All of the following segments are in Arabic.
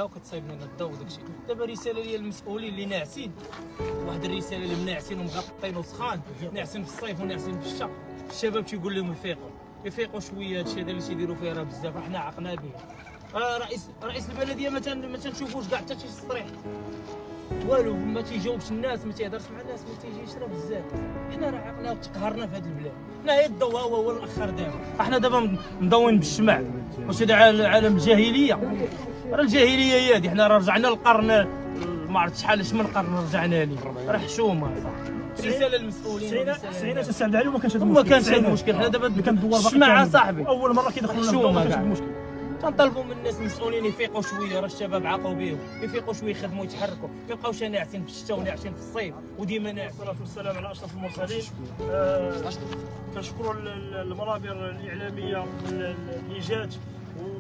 وكتصايب لنا الضوء وداكشي. دابا رساله ديال المسؤولين اللي ناعسين، واحد الرساله اللي مناعسين ومغطين وسخان، ناعسين في الصيف وناعسين في الشتاء. الشباب تيقول لهم يفيقوا شويه. هادشي هذا اللي تيديروا فيه راه بزاف، حنا عقنا به. رئيس البلديه ما تنشوفوش كاع حتى شي تصريح والو، ما تيجاوبش الناس، ما تيهضرش مع الناس، ما تيجيش. راه بزاف حنا راه عقنا وتقهرنا في هذا البلاد. حنا هي الضوء هو الاخر دابا. احنا دابا مضوين بالشمع، واش هذا عالم الجاهليه؟ راه الجاهليه هي هذه. حنا راه رجعنا للقرن ما عرفت شحال من قرن رجعنا ليه. راه حشومه صاحبي. رساله للمسؤولين. سعينا تستعمل عليه وما كانش هذا المشكل. ما كانش هذا المشكل. حنا دابا الشمع صاحبي اول مره كيدخلوا لنا حشومه ما كانش كاع. المشكل. تنطلبوا من الناس المسؤولين يفيقوا شويه. راه الشباب عاقوا بهم، يفيقوا شويه يخدموا يتحركوا، ما يبقاوش ناعسين في الشتاء وناعسين في الصيف وديما ناعسين. والصلاه والسلام على اشرف المرسلين. كنشكروا المنابر الاعلاميه اللي جات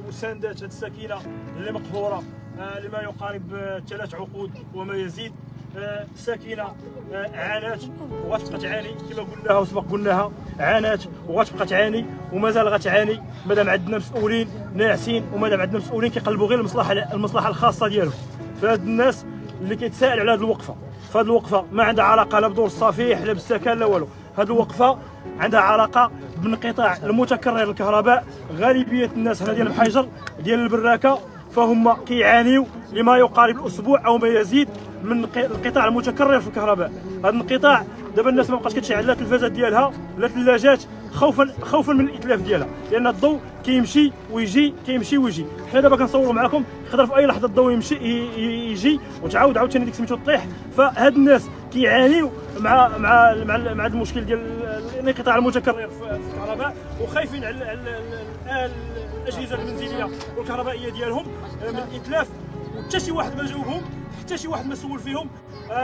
وساندات هذه السكينه اللي مقهوره لما يقارب 3 عقود وما يزيد. ساكنه عانات وغتبقى تعاني كما قلناها وسبق قلناها. عانات وغتبقى تعاني ومازال غتعاني مادام عندنا مسؤولين ناعسين، ومادام عندنا مسؤولين كيقلبوا غير المصلحه الخاصه ديالهم. فهاد الناس اللي كيتسائل على هذه الوقفه، فهاد الوقفه ما عندها علاقه لا بدور الصفيح لا بالسكن لا والو. هذه الوقفه عندها علاقه بانقطاع المتكرر للكهرباء. غالبيه الناس هنا ديال الحجر ديال البراكه فهم كيعانيوا لما يقارب الاسبوع او ما يزيد من الانقطاع المتكرر في الكهرباء. هذا الانقطاع دابا الناس ما بقاش كتشعل لا التلفازات ديالها لا الثلاجات خوفا من الاتلاف ديالها، لان الضوء كيمشي ويجي كيمشي ويجي. حنا دابا كنصوروا معكم يقدر في اي لحظه الضوء يمشي يجي وتعاود عاوتاني ديك سميتو طيح. فهاد الناس كيعانيوا مع هذا المشكل ديال الانقطاع المتكرر في الكهرباء، وخايفين على الاجهزه المنزليه والكهربائيه ديالهم من الاتلاف. وحتى شي واحد ما جاوبهم، حتى شي واحد ما سول فيهم.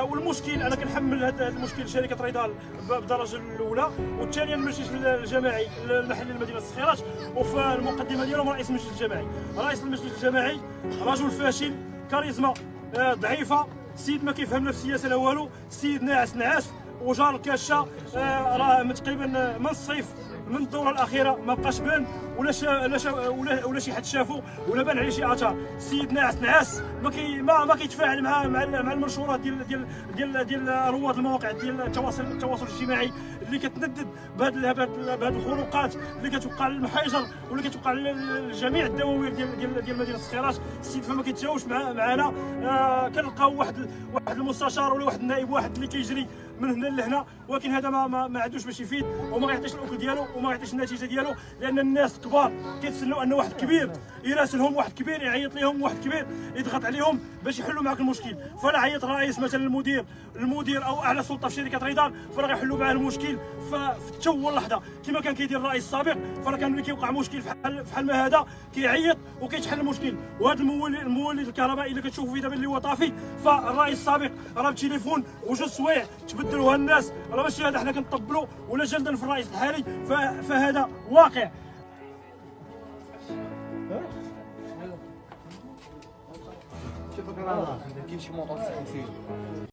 والمشكل انا كنحمل هذا المشكل شركه ريدال بالدرجه الاولى، والثانيه المجلس الجماعي المحلي لمدينه الصخيرات، وفي المقدمه ديالهم رئيس المجلس الجماعي. رئيس المجلس الجماعي رجل فاشل، كاريزما ضعيفه، السيد ما كيفهم لا في السياسه لا والو، السيد ناعس وجار الكاشه. راه تقريبا من الصيف من الدوره الاخيره ما بقاش بان ولا شي حد شافو ولا بان عليه شي اثار. السيد ناعس ما كيتفاعل مع المنشورات ديال رواد المواقع ديال التواصل الاجتماعي اللي كتندد بهذه الخروقات اللي كتوقع للمحيجر واللي كتوقع لجميع الدواوير ديال مدينه الصخيرات. السيد فما كيتجاوبش معنا. كنلقاو واحد المستشار ولا واحد النائب واحد اللي كيجري من هنا لهنا، ولكن هذا ما عندوش باش يفيد وما غيعطيش الاكل ديالو وما غيعطيش النتيجه ديالو، لان الناس الكبار كيتسنوا ان واحد كبير يراسلهم، واحد كبير يعيط لهم، واحد كبير يضغط عليهم باش يحلوا معك المشكل. فلا عيط الرئيس مثلا المدير او اعلى سلطه في شركه ريدال، فراه غيحلوا معاه المشكل في التو اللحظه كما كان كيدير الرئيس السابق. فراه كان ملي كيوقع مشكل بحال ما هذا كيعيط وكيتحل المشكل. وهذا المولد الكهربائي اللي كتشوفوا فيه دابا اللي هو طافي، فالرئيس السابق راه بالتليفون وجوج سوايع تبدلوها الناس. راه ماشي هذا حنا كنطبلوا ولا جلدا في الرئيس الحالي، فهذا واقع. كيف كاين شي موطور 50